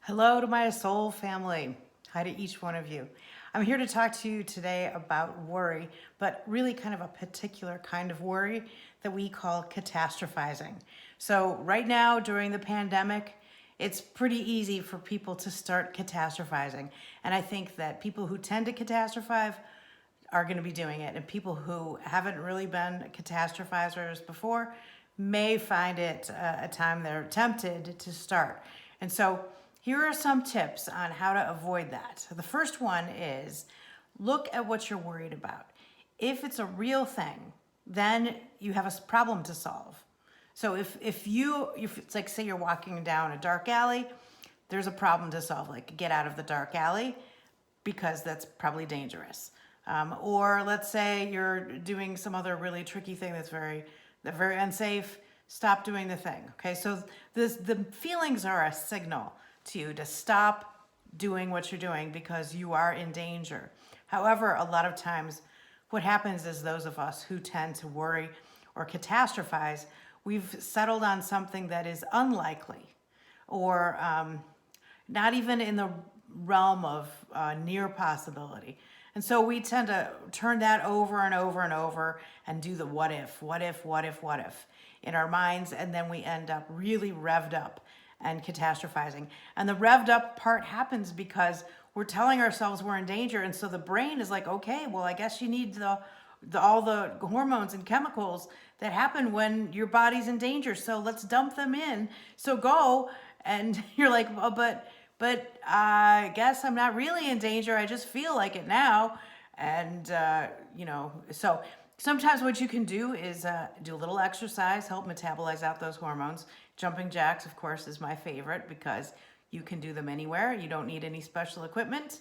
Hello to my soul family. Hi to each one of you. I'm here to talk to you today about worry, but really kind of a particular kind of worry that we call catastrophizing. So right now during the pandemic, it's pretty easy for people to start catastrophizing. And I think that people who tend to catastrophize are going to be doing it. And people who haven't really been catastrophizers before may find it a time they're tempted to start. And so here are some tips on how to avoid that. So the first one is look at what you're worried about. If it's a real thing, then you have a problem to solve. So if it's like, say you're walking down a dark alley, there's a problem to solve, like get out of the dark alley because that's probably dangerous. Or let's say you're doing some other really tricky thing that's very unsafe. Stop doing the thing. Okay, so the feelings are a signal to you to stop doing what you're doing because you are in danger. However, a lot of times what happens is those of us who tend to worry or catastrophize, we've settled on something that is unlikely or not even in the realm of near possibility. And so we tend to turn that over and over and over and do the what if in our minds, and then we end up really revved up and catastrophizing. And the revved up part happens because we're telling ourselves we're in danger, and so the brain is like, okay, well, I guess you need all the hormones and chemicals that happen when your body's in danger, so let's dump them in. So go, and you're like, oh, but I guess I'm not really in danger. I just feel like it now. And, so sometimes what you can do is do a little exercise, help metabolize out those hormones. Jumping jacks, of course, is my favorite because you can do them anywhere. You don't need any special equipment.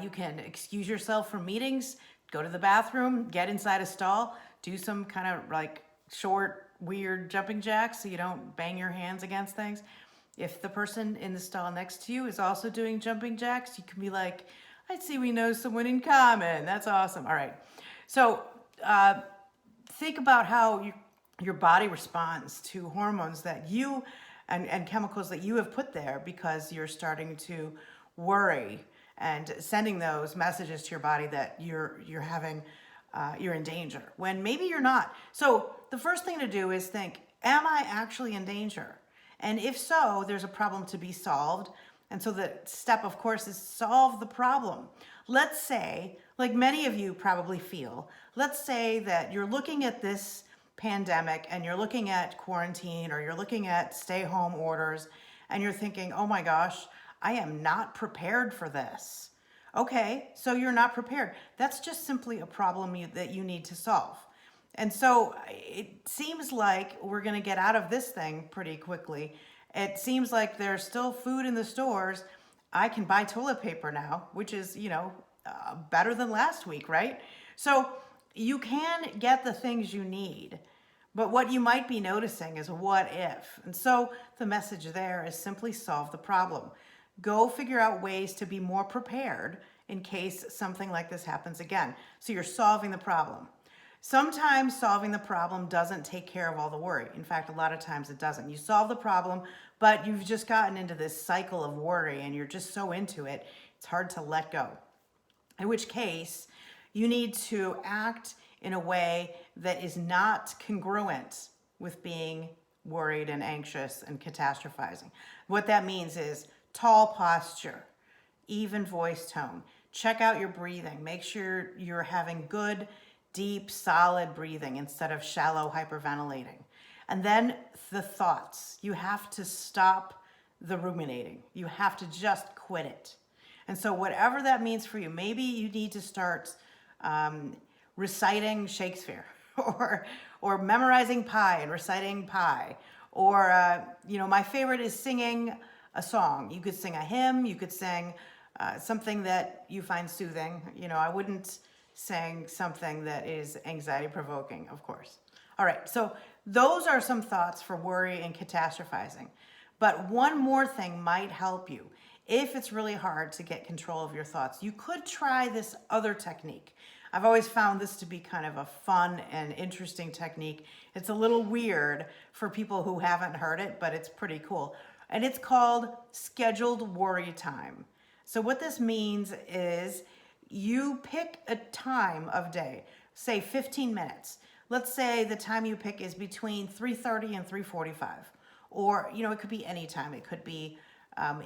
You can excuse yourself from meetings, go to the bathroom, get inside a stall, do some kind of like short, weird jumping jacks so you don't bang your hands against things. If the person in the stall next to you is also doing jumping jacks, you can be like, I see we know someone in common. That's awesome. All right. So think about how your body responds to hormones that you and chemicals that you have put there because you're starting to worry and sending those messages to your body that you're in danger when maybe you're not. So the first thing to do is think, am I actually in danger? And if so, there's a problem to be solved. And so the step, of course, is solve the problem. Let's say, like many of you probably feel, let's say that you're looking at this pandemic and you're looking at quarantine or you're looking at stay-home orders and you're thinking, oh my gosh, I am not prepared for this. Okay, so you're not prepared. That's just simply a problem that you need to solve. And so it seems like we're going to get out of this thing pretty quickly. It seems like there's still food in the stores. I can buy toilet paper now, which is, better than last week, right? So you can get the things you need, but what you might be noticing is what if. And so the message there is simply solve the problem. Go figure out ways to be more prepared in case something like this happens again. So you're solving the problem. Sometimes solving the problem doesn't take care of all the worry. In fact, a lot of times it doesn't. You solve the problem, but you've just gotten into this cycle of worry and you're just so into it, it's hard to let go. In which case, you need to act in a way that is not congruent with being worried and anxious and catastrophizing. What that means is tall posture, even voice tone. Check out your breathing. Make sure you're having good, deep, solid breathing instead of shallow hyperventilating. And then the thoughts. You have to stop the ruminating. You have to just quit it. And so whatever that means for you, maybe you need to start reciting Shakespeare or memorizing pi and reciting pi. Or, my favorite is singing a song. You could sing a hymn. You could sing something that you find soothing. I wouldn't saying something that is anxiety provoking, of course. All right, so those are some thoughts for worry and catastrophizing. But one more thing might help you. If it's really hard to get control of your thoughts, you could try this other technique. I've always found this to be kind of a fun and interesting technique. It's a little weird for people who haven't heard it, but it's pretty cool. And it's called scheduled worry time. So what this means is you pick a time of day, say 15 minutes. Let's say the time you pick is between 3:30 and 3:45. Or, it could be any time. It could be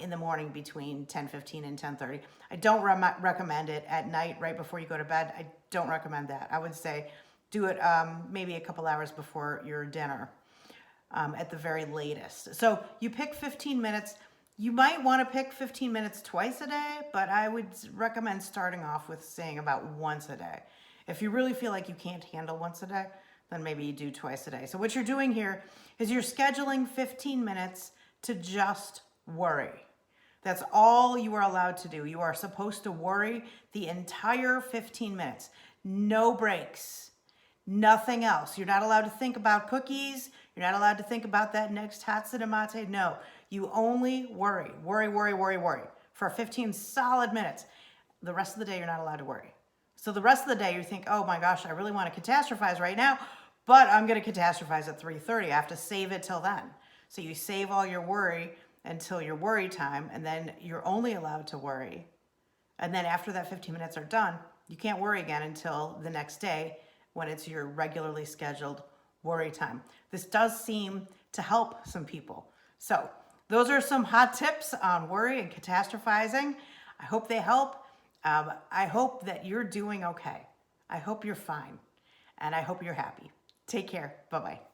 in the morning between 10:15 and 10:30. I don't recommend it at night right before you go to bed. I don't recommend that. I would say do it maybe a couple hours before your dinner at the very latest. So you pick 15 minutes. You might want to pick 15 minutes twice a day, but I would recommend starting off with saying about once a day. If you really feel like you can't handle once a day, then maybe you do twice a day. So what you're doing here is you're scheduling 15 minutes to just worry. That's all you are allowed to do. You are supposed to worry the entire 15 minutes. No breaks. Nothing else. You're not allowed to think about cookies. You're not allowed to think about that next Hatsune mate. No, you only worry. Worry, worry, worry, worry for 15 solid minutes. The rest of the day, you're not allowed to worry. So the rest of the day, you think, oh my gosh, I really want to catastrophize right now, but I'm going to catastrophize at 3:30. I have to save it till then. So you save all your worry until your worry time, and then you're only allowed to worry. And then after that 15 minutes are done, you can't worry again until the next day when it's your regularly scheduled worry time. This does seem to help some people. So those are some hot tips on worry and catastrophizing. I hope they help. I hope that you're doing okay. I hope you're fine. And I hope you're happy. Take care. Bye-bye.